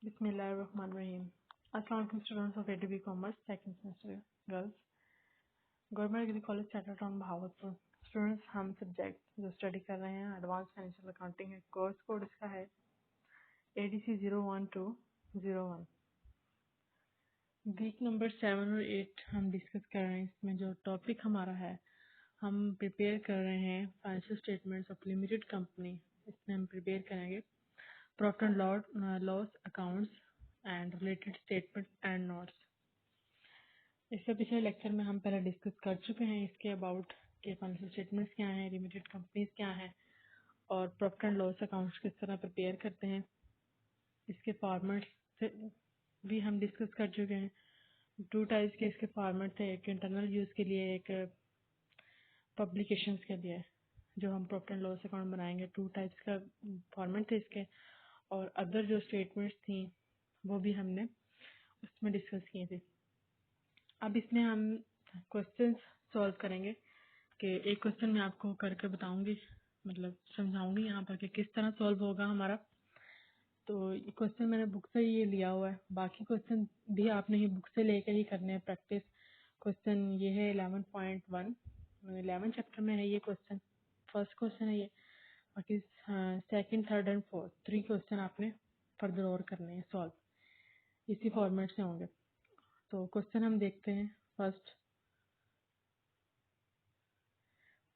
बिस्मिल्लाहिर्रहमानिर्रहीम। अस्सलाम वालेकुम students of ADB commerce second semester girls, government degree college centre town Bahawalpur. Students, हम subject जो स्टडी कर रहे हैं एडवांस फाइनेंशियल अकाउंटिंग है। कोर्स कोड इसका है ADC 01201। वीक नंबर 7 और 8 हम डिस्कस कर रहे हैं। इसमें जो टॉपिक हमारा है, हम प्रिपेयर कर रहे हैं financial statements of limited company. इसमें हम प्रिपेयर करेंगे profit and loss accounts and related statement and notes. इससे पिछले लेक्चर में हम पहले डिस्कस कर चुके हैं इसके अबाउट के फाइनेंशियल स्टेटमेंट्स क्या हैं, लिमिटेड कंपनीज क्या हैं और प्रॉफिट एंड लॉस अकाउंट्स किस तरह प्रिपेयर करते हैं। इसके फॉर्मेट से भी हम डिस्कस कर चुके हैं। 2 टाइप्स के इसके फॉर्मेट थे, एक इंटरनल यूज़ के लिए, एक पब्लिकेशंस के लिए। जो हम प्रॉफिट एंड लॉस अकाउंट बनाएंगे, 2 टाइप्स का फॉर्मेट थे इसके, और अदर जो स्टेटमेंट्स थी वो भी हमने उसमें डिस्कस किए थे। अब इसमें हम क्वेश्चन सॉल्व करेंगे कि एक क्वेश्चन मैं आपको करके बताऊंगी, मतलब समझाऊंगी यहाँ पर कि किस तरह सॉल्व होगा हमारा। तो ये क्वेश्चन मैंने बुक से ये लिया हुआ है, बाकी क्वेश्चन भी आपने ही बुक से लेकर ही करने हैं प्रैक्टिस। क्वेश्चन ये है 11.1, 11 चैप्टर में है ये क्वेश्चन। फर्स्ट क्वेश्चन है ये, बाकी second, third and fourth 3 question आपने फर्दर और करने हैं सॉल्व, इसी फॉर्मेट से होंगे। तो क्वेश्चन हम देखते हैं। फर्स्ट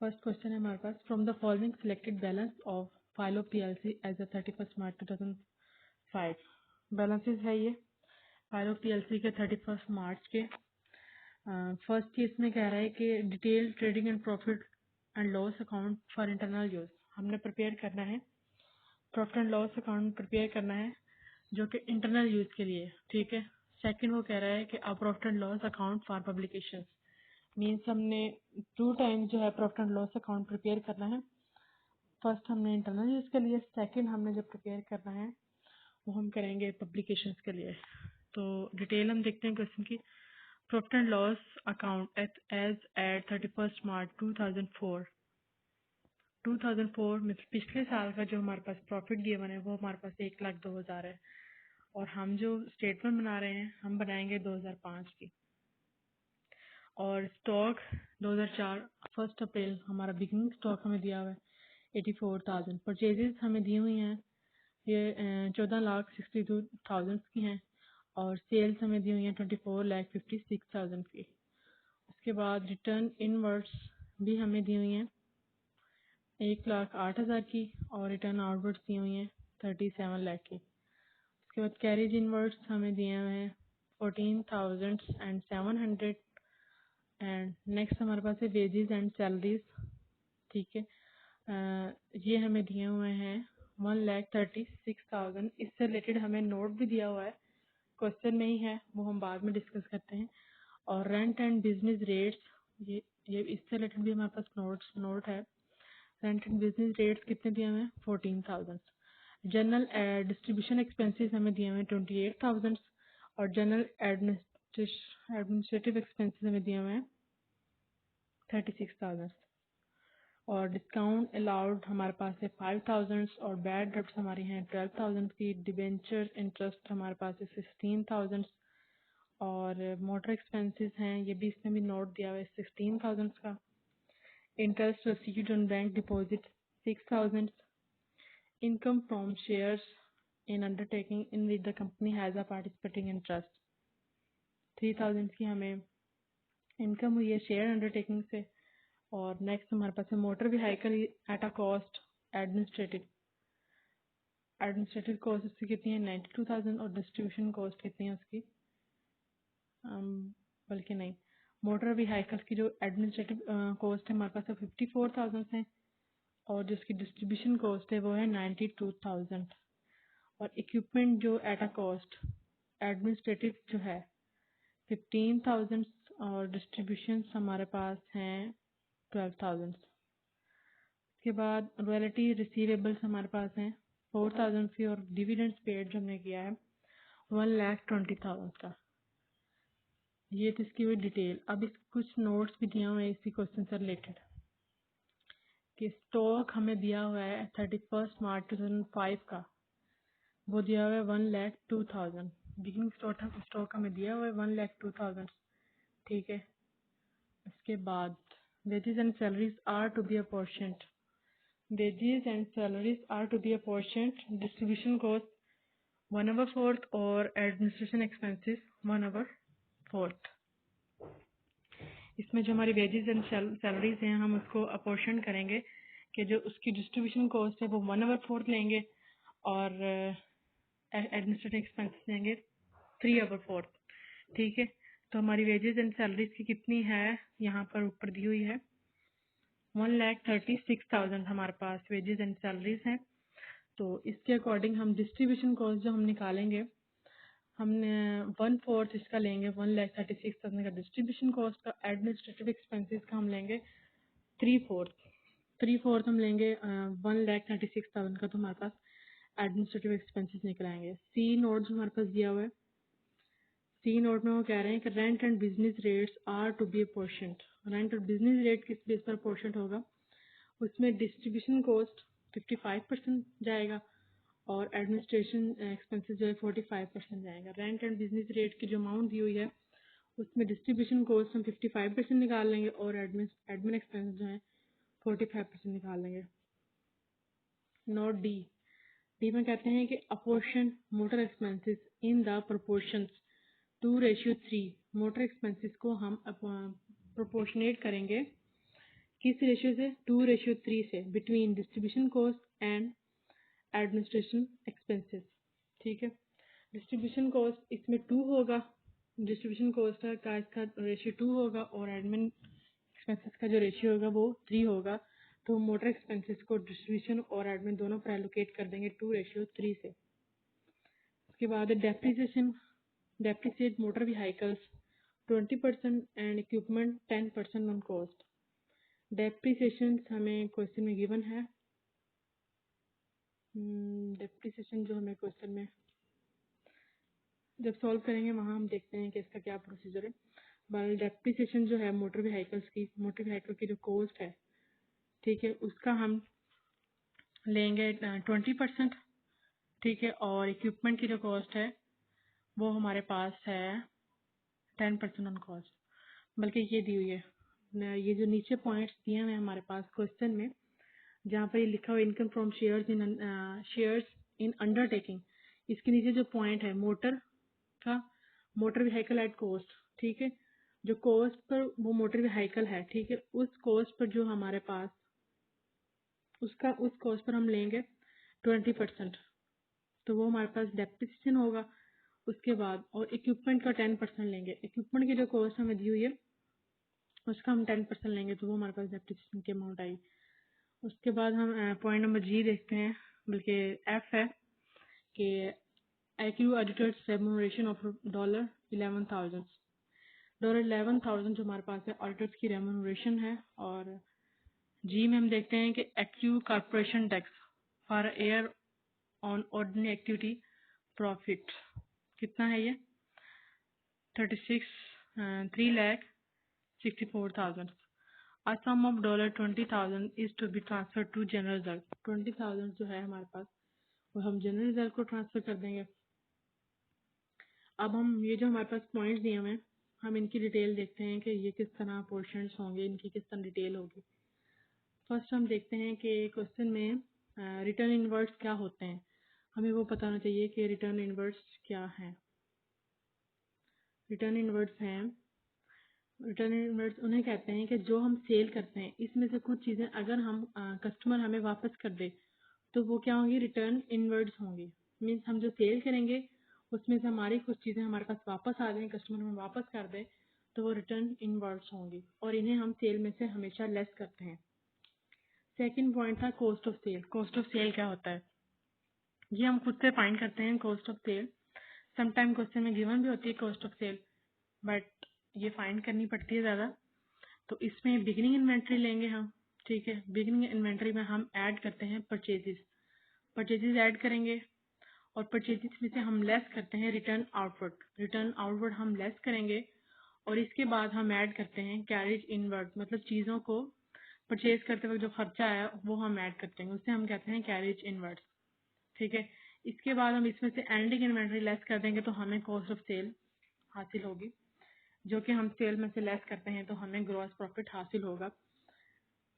क्वेश्चन है हमारे पास, from the following selected balance of Philo PLC as the 31 March 2005। Balances है ये फाइलो PLC के 31 मार्च के। फर्स्ट केस में कह रहा है कि detail trading and profit and loss account for internal use. हमने प्रिपेयर करना है, profit and loss account prepare करना है जो कि इंटरनल यूज के लिए, ठीक है। सेकंड वो कह रहा है कि a profit and loss account for publication. Means हमने 2 टाइम जो है profit and loss account prepare करना है। फर्स्ट हमने इंटरनल यूज के लिए, सेकंड हमने जो प्रिपेयर करना है वो हम करेंगे पब्लिकेशंस के लिए। तो डिटेल हम देखते हैं क्वेश्चन की। Profit and loss account as at 31 March 2004। 2004 में पिछले साल का जो हमारे पास प्रॉफिट गिवन है वो हमारे पास 1,02,000 है, और हम जो स्टेटमेंट बना रहे हैं हम बनाएंगे 2005 की। और स्टॉक 2004 1 अप्रैल हमारा बिगिनिंग स्टॉक हमें दिया हुआ है 84,000। परचेजेस हमें दी हुई हैं ये 14,62,000 की हैं, और सेल्स हमें दी हुई हैं 24,56,000 की। उसके बाद रिटर्न इनवर्ड्स भी हमें दी हुई हैं 1,08,000 की, और रिटर्न आउटवर्ड्स दी हुई हैं 37 लाख की। उसके बाद कैरेज इनवर्ड्स हमें दिए हुए हैं 14,700। एंड नेक्स्ट हमारे पास है वेजेस एंड सैलरीज, ठीक है। ये हमें दिए हुए हैं 1,36,000। इससे रिलेटेड हमें नोट भी दिया हुआ है, क्वेश्चन नहीं है, वो हम बाद में डिस्कस करते हैं। और रेंट एंड बिजनेस रेट्स, ये इससे रिलेटेड भी हमारे पास नोट है। रेंट एंड बिजनेस रेट्स कितने दिए हुए हैं 14,000। जनरल डिस्ट्रीब्यूशन एक्सपेंसेस हमें दिए हुए हैं 28,000, और जनरल एडमिनिस्ट्रेटिव एक्सपेंसेस हमें दिए हुए हैं 36,000। और डिस्काउंट अलाउड हमारे पास है 5,000, और बैड डेब्ट्स हमारी हैं 12,000 की। डिबेंचर इंटरेस्ट हमारे पास है 16,000, और मोटर एक्सपेंसेस हैं, ये भी इसमें भी नोट दिया हुआ है 16,000 का। Interest received on bank deposit 6,000। Income from shares in undertaking in which the company has a participating interest 3,000 की हमें इनकम हुई है शेयर अंडरटेकिंग से। और नेक्स्ट हमारे पास है motor vehicle at a cost administrative cost उसकी कितनी है 92,000, और डिस्ट्रीब्यूशन कॉस्ट कितनी है उसकी बल्कि नहीं, मोटर व्हीकल की जो एडमिनिस्ट्रेटिव कॉस्ट है हमारे पास 54,000 है, और जिसकी डिस्ट्रीब्यूशन कॉस्ट है वो है 92,000। और इक्विपमेंट जो एट अ कॉस्ट एडमिनिस्ट्रेटिव जो है 15,000, और डिस्ट्रीब्यूशन हमारे पास हैं 12,000। उसके बाद रॉयल्टी रिसीवेबल्स हमारे पास हैं 4,000 की, और डिविडेंड्स पेड जो हमने किया है 1,20,000 का। ये तो इसकी हुई डिटेल। अब इस कुछ नोट्स भी दिए हुए हैं इसी क्वेश्चन से रिलेटेड कि स्टॉक हमें दिया हुआ है 31 मार्च 2005 का वो दिया हुआ है 1,02,000। बिगिनिंग स्टॉक हमें दिया हुआ है 1,02,000, ठीक है। इसके बाद wages and salaries are to be apportioned, wages and salaries are to be apportioned, distribution cost 1/4 और एडमिनिस्ट्रेशन एक्सपेंसेस 1/4। इसमें जो हमारी वेजेस एंड सैलरीज हैं हम उसको अपॉर्शन करेंगे कि जो उसकी डिस्ट्रीब्यूशन कॉस्ट है वो 1/4 लेंगे और एडमिनिस्ट्रेटिव एक्सपेंसेस लेंगे 3/4, ठीक है। तो हमारी वेजेस एंड सैलरीज की कितनी है यहाँ पर ऊपर दी हुई है 1,36,000 हमारे पास वेजेस एंड सैलरीज हैं। तो इसके अकॉर्डिंग हम डिस्ट्रीब्यूशन कॉस्ट जो हम निकालेंगे हमने 1/4 इसका लेंगे 1,36,000 का डिस्ट्रीब्यूशन कॉस्ट का, एडमिनिस्ट्रेटिव एक्सपेंसेस का हम लेंगे 3/4 हम लेंगे 1,36,000 का, तो हमारे पास एडमिनिस्ट्रेटिव एक्सपेंसेस निकल आएंगे। सी नोट जो हमारे पास दिया हुआ है, सी नोट में वो कह रहे हैं कि rent and business rates are to be apportioned. Rent और बिजनेस रेट किस बेस पर अपोर्शन्ड होगा, उसमें डिस्ट्रीब्यूशन कॉस्ट 55% जाएगा और एडमिनिस्ट्रेशन एक्सपेंसेस जो है 45% जाएगा। रेंट एंड बिजनेस रेट की जो अमाउंट दी हुई है उसमें डिस्ट्रीब्यूशन कॉस्ट हम 55% निकाल लेंगे और एडमिन एक्सपेंसेस जो है 45% निकाल लेंगे। नोट डी, डी में कहते हैं कि apportion motor expenses in the proportions 2:3। Motor expenses को हम प्रोपोर्शनेट करेंगे किस रेशियो से, 2:3 से, between distribution cost and administration expenses, ठीक है। डिस्ट्रीब्यूशन कॉस्ट इसमें 2 होगा, डिस्ट्रीब्यूशन कॉस्ट का इसका रेशियो 2 होगा और एडमिन एक्सपेंसेस का जो रेशियो होगा वो 3 होगा। तो मोटर एक्सपेंसेस को डिस्ट्रीब्यूशन और एडमिन दोनों पर एलोकेट कर देंगे 2:3 से। उसके बाद depreciation, depreciate motor vehicles 20% and equipment 10% on cost. Depreciation हमें क्वेश्चन में गिवन है, डेप्रिसिएशन जो हमें क्वेश्चन में जब सॉल्व करेंगे वहाँ हम देखते हैं कि इसका क्या प्रोसीजर है। बाल डेप्रिसिएशन जो है मोटर व्हीकल की जो कॉस्ट है, ठीक है, उसका हम लेंगे 20%, ठीक है। और इक्विपमेंट की जो कॉस्ट है वो हमारे पास है 10% ऑन कॉस्ट। बल्कि ये दी हुई है ये जो नीचे पॉइंट्स दिए हुए हैं हमारे पास क्वेश्चन में, जहाँ पर ये लिखा हुआ income from shares in undertaking, इसके नीचे जो पॉइंट है मोटर व्हीकल एट कॉस्ट, ठीक है। जो कॉस्ट पर वो मोटर व्हीकल है, ठीक है, उस कॉस्ट पर जो हमारे पास उस कॉस्ट पर हम लेंगे 20%, तो वो हमारे पास डेप्रिसिएशन होगा। उसके बाद और इक्विपमेंट का 10% लेंगे, इक्विपमेंट की जो कॉस्ट हमें दी हुई है उसका हम 10% लेंगे, तो वो हमारे पास डेप्रिसिएशन की अमाउंट आई। उसके बाद हम पॉइंट नंबर जी देखते हैं, बल्कि एफ है कि IQ ऑडिटर्स रेम्यूनरेशन ऑफ $11,000, $11,000 जो हमारे पास है ऑडिटर्स की रेम्यूनरेशन है। और जी में हम देखते हैं कि एक्यू corporation tax for air on ordinary activity profit कितना है ये 3,64,000। A sum of $20,000 is to be transferred to general reserve. 20,000 जो है हमारे पास वो हम जनरल रिजर्व को ट्रांसफर कर देंगे। अब हम ये जो हमारे पास पॉइंट्स दिए हुए हैं हम इनकी डिटेल देखते हैं कि ये किस तरह पोर्शंस होंगे, इनकी किस तरह डिटेल होगी। फर्स्ट हम देखते हैं कि क्वेश्चन में रिटर्न इनवर्ड्स क्या होते हैं, हमें वो पता होना चाहिए कि रिटर्न इनवर्ड्स क्या है। रिटर्न इनवर्ड्स उन्हें कहते हैं कि जो हम सेल करते हैं इसमें से कुछ चीज़ें अगर हम कस्टमर हमें वापस कर दे तो वो क्या होंगी, रिटर्न इनवर्ड्स होंगी। मीन्स हम जो सेल करेंगे उसमें से हमारी कुछ चीज़ें हमारे पास वापस आ जाएं, कस्टमर हमें वापस कर दे तो वो रिटर्न इनवर्ड्स होंगी और इन्हें हम सेल में से हमेशा लेस करते हैं। सेकंड पॉइंट था cost of sale. Cost of sale क्या होता है ये हम खुद से फाइंड करते हैं। Cost of sale sometime question में गिवन भी होती है कॉस्ट ऑफ सेल, बट ये फाइंड करनी पड़ती है ज़्यादा। तो इसमें बिगिनिंग इन्वेंट्री लेंगे हम, ठीक है। बिगिनिंग इन्वेंट्री में हम ऐड करते हैं परचेजेस ऐड करेंगे और परचेजेस में से हम लेस करते हैं रिटर्न आउटवर्ड हम लेस करेंगे और इसके बाद हम ऐड करते हैं कैरेज इनवर्ड, मतलब चीज़ों को परचेज करते वक्त जो खर्चा है वो हम ऐड करते हैं, उससे हम कहते हैं कैरेज इनवर्ड्स, ठीक है। इसके बाद हम इसमें से एंडिंग इन्वेंट्री लेस कर देंगे तो हमें कॉस्ट ऑफ सेल हासिल होगी, जो कि हम सेल में से लेस करते हैं तो हमें ग्रॉस प्रॉफिट हासिल होगा।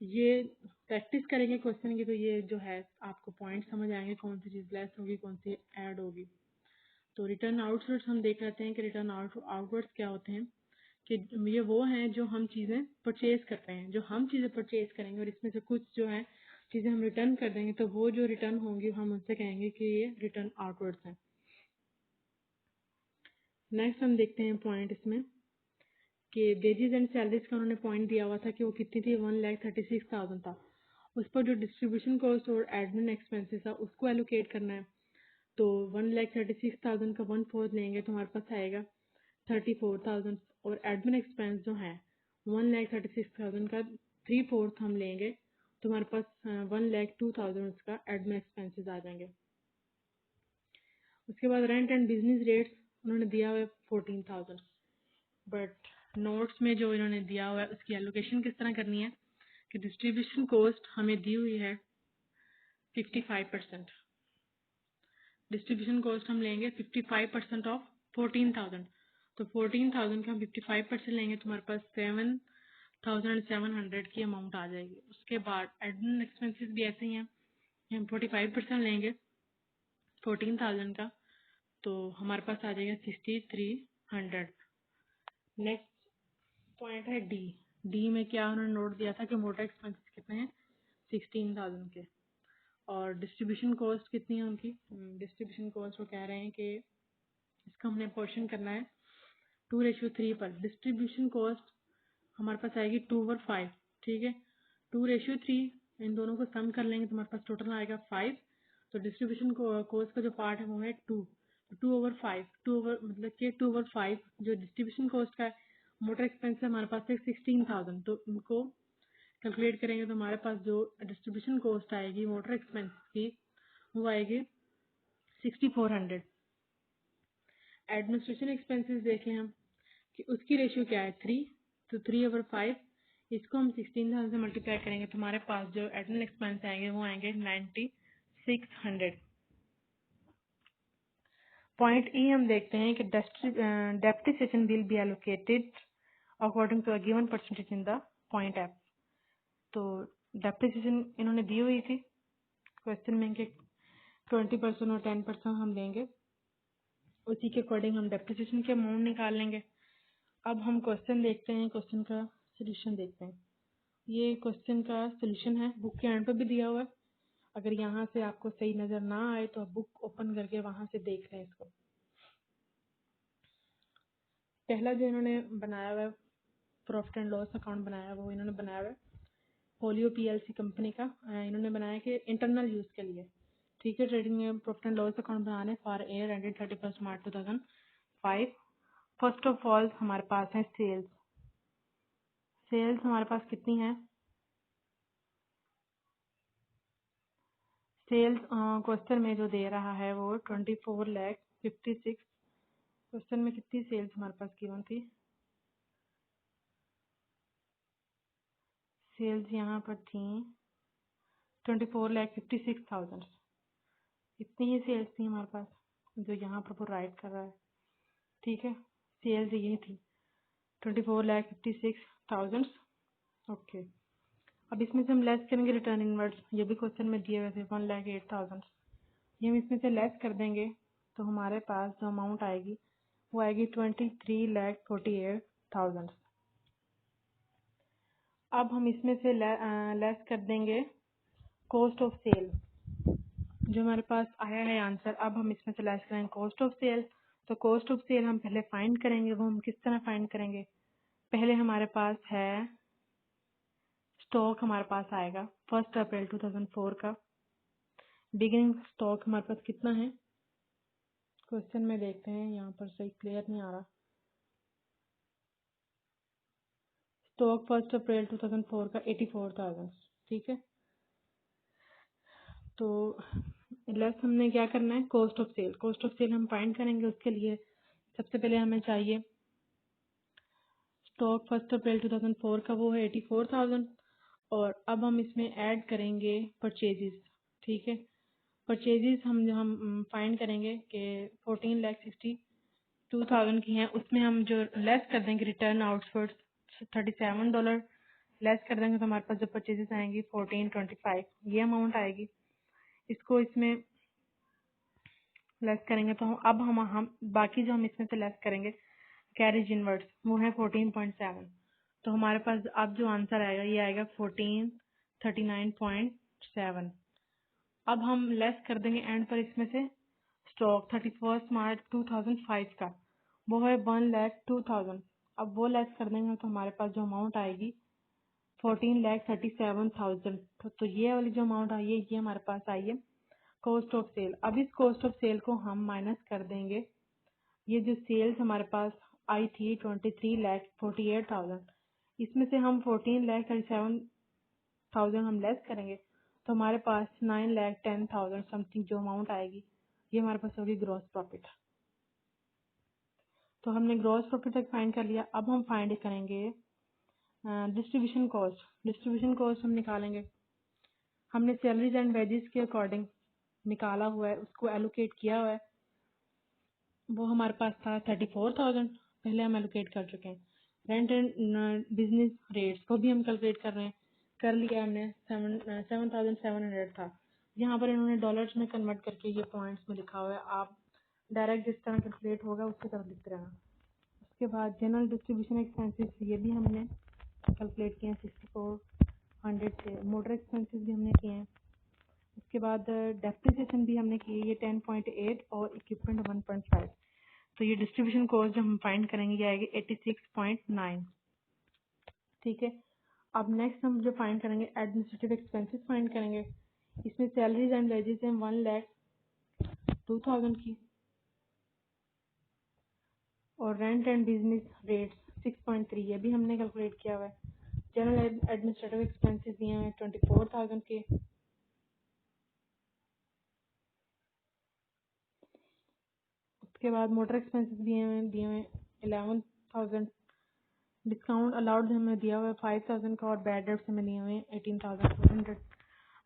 ये प्रैक्टिस करेंगे क्वेश्चन की तो ये जो है आपको पॉइंट समझ आएंगे कौन सी चीज़ लेस होगी कौन सी ऐड होगी। तो रिटर्न आउटवर्ड्स हम देख लेते हैं कि रिटर्न आउटवर्ड्स क्या होते हैं, कि ये वो हैं जो हम चीज़ें परचेज करते हैं, जो हम चीज़ें परचेज करेंगे और इसमें से कुछ जो है चीज़ें हम रिटर्न कर देंगे तो वो जो रिटर्न होंगी हम उनसे कहेंगे कि ये रिटर्न आउटवर्ड्स हैं। नेक्स्ट हम देखते हैं पॉइंट इसमें कि वेजेस एंड सैलरीज का उन्होंने पॉइंट दिया हुआ था कि वो कितनी थी 1,36,000 था। उस पर जो डिस्ट्रीब्यूशन कॉस्ट और एडमिन एक्सपेंसेस था उसको एलोकेट करना है। तो 1,36,000 का 1/4 लेंगे तो हमारे पास आएगा 34,000 और एडमिन एक्सपेंस जो है 1,36,000 का 3/4 हम लेंगे तो हमारे पास 1,02,000 का एडमिन एक्सपेंसेस आ जाएंगे। उसके बाद रेंट एंड बिजनेस रेट्स उन्होंने दिया हुआ है 14,000, बट नोट्स में जो इन्होंने दिया हुआ है उसकी एलोकेशन किस तरह करनी है कि डिस्ट्रीब्यूशन कॉस्ट हमें दी हुई है 55%। डिस्ट्रीब्यूशन कॉस्ट हम लेंगे 55% ऑफ 14,000, तो 14,000 का हम 55% लेंगे तो हमारे पास 7,700 की अमाउंट आ जाएगी। उसके बाद एडमिन एक्सपेंसेस भी ऐसे ही हैं, हम 45% लेंगे 14,000 का तो हमारे पास आ जाएगा 6,300। नेक्स्ट पॉइंट है डी। डी में क्या उन्होंने नोट दिया था कि मोटर एक्सपेंसेस कितने हैं 16,000 के और डिस्ट्रीब्यूशन कॉस्ट कितनी है उनकी। डिस्ट्रीब्यूशन कॉस्ट वो कह रहे हैं कि इसका हमने पोर्शन करना है 2:3 पर। डिस्ट्रीब्यूशन कॉस्ट हमारे पास आएगी 2/5, ठीक है। 2:3 इन दोनों को सम कर लेंगे तो हमारे पास टोटल आएगा 5। तो डिस्ट्रीब्यूशन कॉस्ट का जो पार्ट है वो है 2, 2/5, 2 ओवर मतलब कि 2/5 जो डिस्ट्रीब्यूशन कॉस्ट का मोटर एक्सपेंस है हमारे पास है 16,000, तो इनको कैलकुलेट करेंगे तो हमारे पास जो डिस्ट्रीब्यूशन कॉस्ट आएगी मोटर एक्सपेंस की वो आएगी 6,400। एडमिनिस्ट्रेशन एक्सपेंसेस देखें हम कि उसकी रेशियो क्या है 3, तो 3/5 इसको हम 16,000 से मल्टीप्लाई करेंगे तो हमारे पास जो एडमिन एक्सपेंस आएंगे वो आएंगे 9,600। पॉइंट ई हम देखते हैं कि depreciation will be allocated according to a given percentage in the point F. तो डेप्रिसिएशन इन्होंने दी हुई थी क्वेश्चन में कि 20% और 10% हम लेंगे, उसी के अकॉर्डिंग हम डेप्रिसिएशन के अमाउंट निकाल लेंगे। अब हम क्वेश्चन देखते हैं, क्वेश्चन का सोल्यूशन देखते हैं। ये क्वेश्चन का सोल्यूशन है, बुक के एंड पर भी दिया हुआ है। अगर यहाँ से आपको सही नजर ना आए तो आप बुक ओपन करके वहां से देख लें इसको। पहला जो इन्होंने बनाया हुआ है प्रॉफिट एंड लॉस अकाउंट बनाया वो इन्होंने बनाया हुआ है पोलियो पीएलसी कंपनी का। इन्होंने बनाया कि इंटरनल यूज के लिए, ठीक है। ट्रेडिंग में प्रॉफिट एंड लॉस अकाउंट बनाने for year ended 31 March 2005। First of all हमारे पास है सेल्स। सेल्स हमारे पास कितनी है, सेल्स क्वेश्चन में जो दे रहा है वो 24,56,000। क्वेश्चन में कितनी सेल्स हमारे पास गिवन थी, सेल्स यहाँ पर थी 24,56,000। इतनी ही सेल्स थी हमारे पास जो यहाँ पर वो राइट कर रहा है, ठीक है। सेल्स यही थी 24,56,000। ओके, अब इसमें से हम लेस करेंगे रिटर्न इनवर्ड्स, ये भी क्वेश्चन में दिए हुए थे 1,08,000। ये हम इसमें से लेस कर देंगे तो हमारे पास जो अमाउंट आएगी वो आएगी 23,48,000। अब हम इसमें से लेस कर देंगे कॉस्ट ऑफ सेल, जो हमारे पास आया है आंसर। अब हम इसमें से लेस करेंगे कॉस्ट ऑफ सेल। तो कॉस्ट ऑफ सेल हम पहले फाइंड करेंगे, वो हम किस तरह फाइंड करेंगे। पहले हमारे पास है स्टॉक, हमारे पास आएगा 1 अप्रैल 2004 का। बिगिनिंग स्टॉक हमारे पास कितना है क्वेश्चन में देखते हैं, यहाँ पर सही क्लियर नहीं आ रहा। स्टॉक 1 अप्रैल 2004 का 84,000, ठीक है। तो लेस हमने क्या करना है cost of sale. Cost of sale हम फाइंड करेंगे, उसके लिए सबसे पहले हमें चाहिए स्टॉक 1 अप्रैल 2004 का वो है 84,000 और अब हम इसमें ऐड करेंगे परचेजेस, ठीक है। परचेजेस हम फाइंड करेंगे कि 14,62,000 की हैं, उसमें हम जो लेस कर देंगे रिटर्न आउटवर्ड $37 लेस कर देंगे तो हमारे पास जो परचेजेस आएंगी 1425 ये अमाउंट आएगी। इसको इसमें लेस करेंगे तो अब हम बाकी जो हम इसमें से लेस करेंगे कैरेज इनवर्ड्स वो है 14.7। तो हमारे पास अब जो आंसर आएगा ये आएगा 1439.7। अब हम लेस कर देंगे एंड पर इसमें से स्टॉक 31 मार्च 2005 का वो है 1,02,000। अब वो लेस कर देंगे तो हमारे पास जो अमाउंट आएगी 14,37,000। तो ये वाली जो अमाउंट आई है ये हमारे पास आई है कॉस्ट ऑफ सेल। अब इस कॉस्ट ऑफ सेल को हम माइनस कर देंगे, ये जो सेल्स हमारे पास आई थी 23,48,000 इसमें से हम 14,37,000 हम लेस करेंगे तो हमारे पास 9,10,000 समथिंग जो अमाउंट आएगी ये हमारे पास होगी ग्रॉस प्रॉफिट। तो हमने ग्रॉस प्रॉफिट तक फाइंड कर लिया। अब हम फाइंड करेंगे डिस्ट्रीब्यूशन कॉस्ट। डिस्ट्रीब्यूशन कॉस्ट हम निकालेंगे, हमने सैलरीज एंड वेजेस के अकॉर्डिंग निकाला हुआ है, उसको एलोकेट किया हुआ है। वो हमारे पास था 34,000 पहले हम एलोकेट कर चुके हैं। रेंट एंड बिजनेस रेट्स को भी हम कैलकुलेट कर रहे हैं, कर लिया हमने 7,700 था। यहाँ पर इन्होंने डॉलर्स में कन्वर्ट करके ये पॉइंट्स में लिखा हुआ है, आप डायरेक्ट जिस तरह कैलकुलेट होगा उसकी तरह लिखते रहना। उसके बाद जनरल डिस्ट्रीब्यूशन एक्सपेंसेस ये भी हमने कैलकुलेट किए हैं 6,400 से। मोटर एक्सपेंसेस भी हमने किए हैं। उसके बाद डेप्रिसिएशन भी हमने की है, ये 10.8 और इक्विपमेंट 1.5। तो ये डिस्ट्रीब्यूशन कॉस्ट जो हम फाइंड करेंगे ये आएगी 86.9। ठीक है, अब नेक्स्ट हम जो फाइंड करेंगे एडमिनिस्ट्रेटिव एक्सपेंसेस फाइंड करेंगे। इसमें सैलरीज एंड वेजेस हैं 1,02,000 की और रेंट एंड बिजनेस रेट्स 6.3 ये भी हमने कैलकुलेट किया हुआ है। जनरल एडमिनिस्ट्रेटिव एक्सपेंसेस दिए हैं 24,000 के। उसके बाद मोटर एक्सपेंसेस दिए हुए 11,000। डिस्काउंट अलाउड हमें दिया हुआ है 5,000 का और बैड डेट्स हमें दिए हुए हैं 18,400।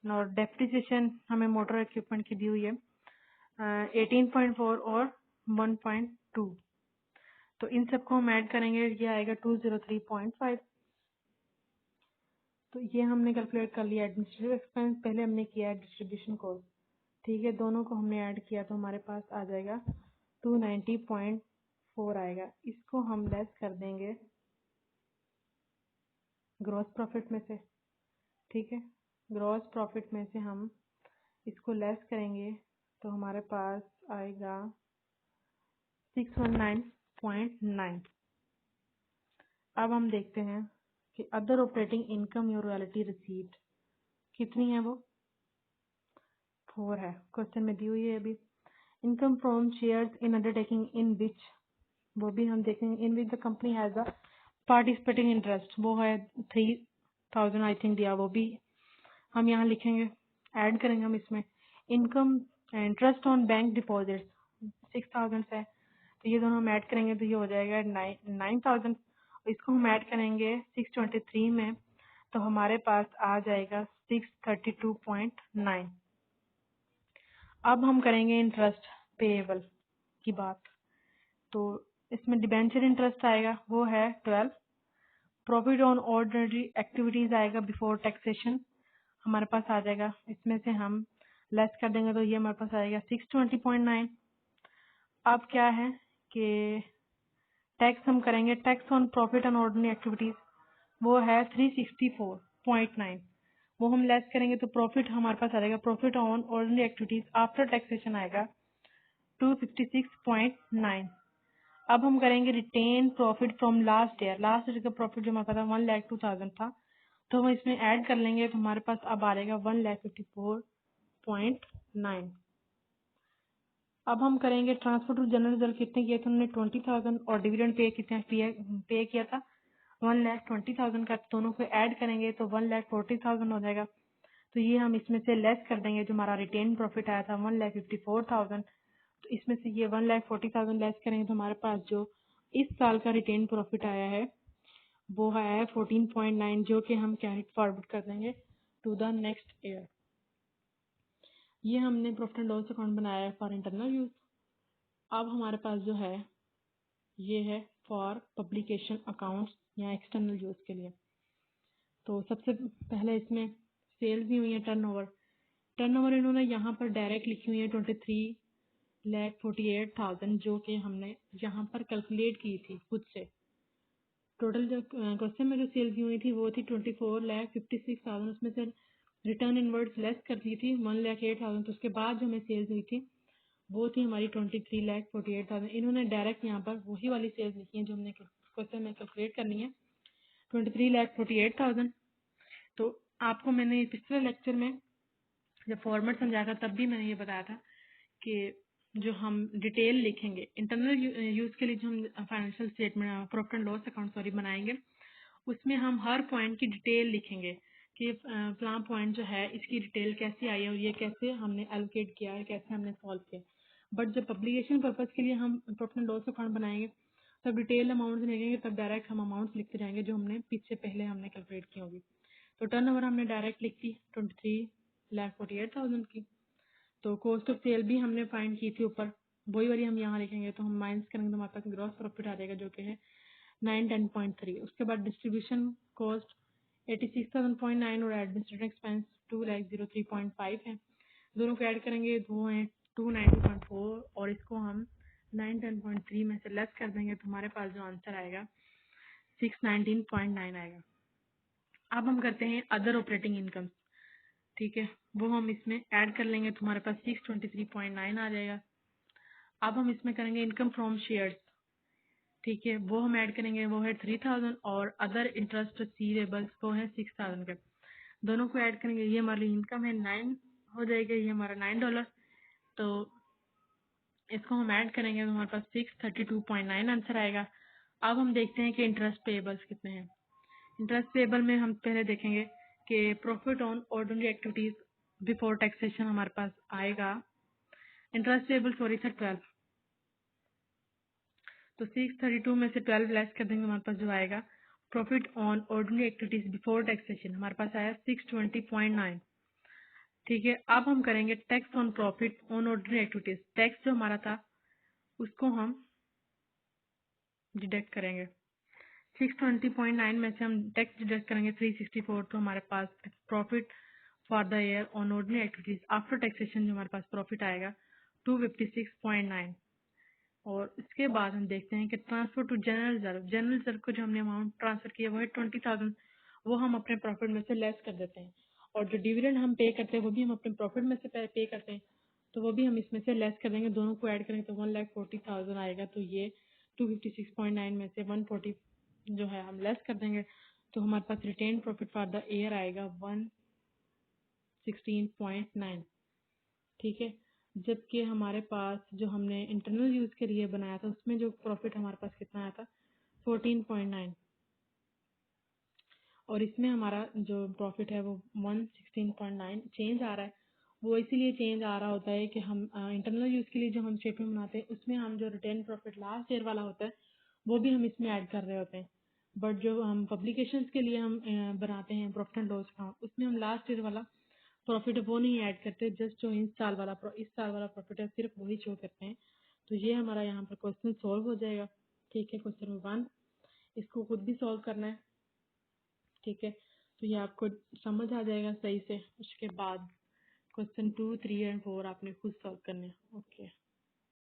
और डेप्रिसिएशन हमें मोटर इक्विपमेंट की दी हुई है 18.4 और 1.2। तो इन सबको हम ऐड करेंगे ये आएगा 203.5। तो ये हमने कैलकुलेट कर लिया एडमिनिस्ट्रेटिव एक्सपेंस, पहले हमने किया है डिस्ट्रीब्यूशन कॉस्ट। ठीक है, दोनों को हमने ऐड किया तो हमारे पास आ जाएगा 290.4 आएगा। इसको हम लेस कर देंगे ग्रॉस प्रॉफिट में से। ठीक है, ग्रॉस प्रॉफिट में से हम इसको लेस करेंगे तो हमारे पास आएगा 619.9। अब हम देखते हैं कि अदर ऑपरेटिंग इनकम या रॉयल्टी रिसीट कितनी है, वो 4 है, क्वेश्चन में दी हुई है अभी। Income from shares in undertaking in which, वो भी हम देखेंगे in which the company has a participating interest, वो है 3,000 आई थिंक दिया, वो भी हम यहाँ लिखेंगे, ऐड करेंगे हम इसमें। Income interest on bank deposit 6,000 है, तो ये दोनों हम ऐड करेंगे तो ये हो जाएगा 9,000। इसको हम ऐड करेंगे 623 में तो हमारे पास आ जाएगा 632.9। अब हम करेंगे इंटरेस्ट पेएबल की बात। तो इसमें डिबेंचर इंटरेस्ट आएगा वो है 12। प्रॉफिट ऑन ऑर्डिनरी एक्टिविटीज आएगा बिफोर टैक्सेशन, हमारे पास आ जाएगा, इसमें से हम लेस कर देंगे तो ये हमारे पास आएगा 620.9। अब क्या है कि टैक्स हम करेंगे, tax on profit on ordinary activities वो है 364.9, वो हम लेस करेंगे तो प्रॉफिट हमारे पास आ जाएगा, profit on ordinary activities after taxation आएगा 256.9। अब हम करेंगे retained profit from last year. Last year का प्रॉफिट जो हमारे पास 1,02,000 था तो हम इसमें ऐड कर लेंगे तो हमारे पास अब आ जाएगा 1,54.9। अब हम करेंगे ट्रांसफर टू जनरल रिजर्व कितने किए थे उन्होंने 20,000 और डिविडेंड पे कितने पे किया था 1,20,000 का, दोनों को ऐड करेंगे तो 1,40,000 हो जाएगा। तो ये हम इसमें से लेस कर देंगे, जो हमारा रिटेन प्रॉफिट आया था 1,54,000, तो इसमें से ये 1,40,000 लेस करेंगे तो हमारे पास जो इस साल का रिटेन प्रॉफिट आया है वो है 14.9, जो कि हम कैरी फॉरवर्ड कर देंगे टू द नेक्स्ट ईयर। ये हमने प्रॉफिट एंड लॉस अकाउंट बनाया है फॉर इंटरनल यूज। अब हमारे पास जो है ये है फॉर पब्लिकेशन अकाउंट्स या एक्सटर्नल यूज के लिए। तो सबसे पहले इसमें सेल्स भी हुई है, टर्नओवर इन्होंने यहाँ पर डायरेक्ट लिखी हुई है 23,48,000 जो कि हमने यहाँ पर कैलकुलेट की थी खुद से। टोटल जो क्वेश्चन में जो सेल्स हुई थी वो थी 24,56,000, उसमें से रिटर्न इनवर्ड्स लेस कर दी थी 1,08,000। तो उसके बाद जो हमें सेल्स हुई थी वो थी हमारी 23,48,000। इन्होंने डायरेक्ट यहाँ पर वही वाली सेल्स लिखी है जो हमने क्वेश्चन में कैलकुलेट करनी है 23,48,000। तो आपको मैंने पिछले लेक्चर में जब फॉर्मेट समझाया था तब भी मैंने ये बताया था कि जो हम डिटेल लिखेंगे इंटरनल यूज के लिए, जो हम financial statement profit and loss account बनाएंगे, उसमें हम हर पॉइंट की डिटेल लिखेंगे कि फलां पॉइंट जो है इसकी डिटेल कैसे आई है और ये कैसे हमने एलोकेट किया है, कैसे हमने सॉल्व किया। बट जब पब्लिकेशन पर्पज के लिए हम प्रॉफिट एंड लॉस अकाउंट बनाएंगे तब डिटेल अमाउंट लिखेंगे, तब डायरेक्ट हम अमाउंट लिखते जाएंगे जो हमने पीछे पहले हमने कैलकुलेट की होगी। तो टर्नओवर हमने डायरेक्ट लिख दी 23,48,000 की। तो कॉस्ट ऑफ सेल भी हमने फाइंड की थी ऊपर, वही वाली हम यहाँ लिखेंगे। तो हम माइनस करेंगे तो हमारे पास ग्रॉस प्रॉफिट आ जाएगा जो कि है 910.3। उसके बाद डिस्ट्रीब्यूशन कॉस्ट 86,000.9 और एडमिनिस्ट्रेटिव एक्सपेंस 2,03.5 है। दोनों को ऐड करेंगे वो है 290.4 और इसको हम 910.3 में से लेस कर देंगे तो हमारे पास जो आंसर आएगा 619.9 आएगा। अब हम करते हैं अदर ऑपरेटिंग इनकम, ठीक है, वो हम इसमें ऐड कर लेंगे तो हमारे पास 623.9 आ जाएगा। अब हम इसमें करेंगे इनकम फ्रॉम शेयर्स, ठीक है, वो हम ऐड करेंगे, वो है 3,000 और अदर इंटरेस्ट रिसीवेबल्स वो है 6,000 का। दोनों को ऐड करेंगे, ये हमारी इनकम है 9 हो जाएगा, ये हमारा $9। तो इसको हम ऐड करेंगे तो हमारे पास 632.9 आंसर आएगा। अब हम देखते हैं कि इंटरेस्ट पेएबल्स कितने हैं। इंटरेस्ट पेएबल में हम पहले देखेंगे कि profit on ordinary activities before taxation हमारे पास आएगा इंटरेस्ट पेएबल सॉरी था 12। तो 632 में से 12 लेस कर देंगे, हमारे पास जो आएगा profit on ordinary activities before taxation हमारे पास आया 620.9, ठीक है। अब हम करेंगे tax on profit on ordinary activities, tax जो हमारा था उसको हम डिडक्ट करेंगे। 620.9 में से हम टैक्स डिडक्ट करेंगे 364, तो हमारे पास profit for the year on ordinary activities after taxation जो हमारे पास प्रॉफिट आएगा 256.9। और इसके बाद हम देखते हैं कि ट्रांसफर टू जनरल रिजर्व को जो हमने अमाउंट ट्रांसफर किया वो है 20,000, वो हम अपने प्रॉफिट में से लेस कर देते हैं। और जो डिविडेंड हम पे करते हैं वो भी हम अपने प्रॉफिट में से पे करते हैं, तो वो भी हम इसमें से लेस कर देंगे। दोनों को ऐड करेंगे तो 1,40,000 आएगा। तो ये 256.9 में से 140 जो है हम लेस कर देंगे, तो हमारे पास retained profit for the year आएगा 116.9, ठीक है। जबकि हमारे पास जो हमने इंटरनल यूज के लिए बनाया था उसमें जो प्रॉफिट हमारे पास कितना आया था 14.9, और इसमें हमारा जो प्रॉफिट है वो 116.9 चेंज आ रहा है। वो इसीलिए चेंज आ रहा होता है कि हम इंटरनल यूज के लिए जो हम स्टेटमेंट बनाते हैं उसमें हम जो रिटेन प्रॉफिट लास्ट ईयर वाला होता है वो भी हम इसमें ऐड कर रहे होते हैं। बट जो हम पब्लिकेशंस के लिए हम बनाते हैं प्रॉफिट एंड लॉस अकाउंट उसमें हम लास्ट ईयर वाला प्रॉफिट वो नहीं ऐड करते, जस्ट जो इस साल वाला प्रॉफिट है सिर्फ वही शो करते हैं। तो ये हमारा यहाँ पर क्वेश्चन सॉल्व हो जाएगा, ठीक है। क्वेश्चन नंबर 1 इसको खुद भी सॉल्व करना है, ठीक है। तो ये आपको समझ आ जाएगा सही से। उसके बाद क्वेश्चन 2, 3 एंड 4 आपने खुद सॉल्व करने हैं, ओके।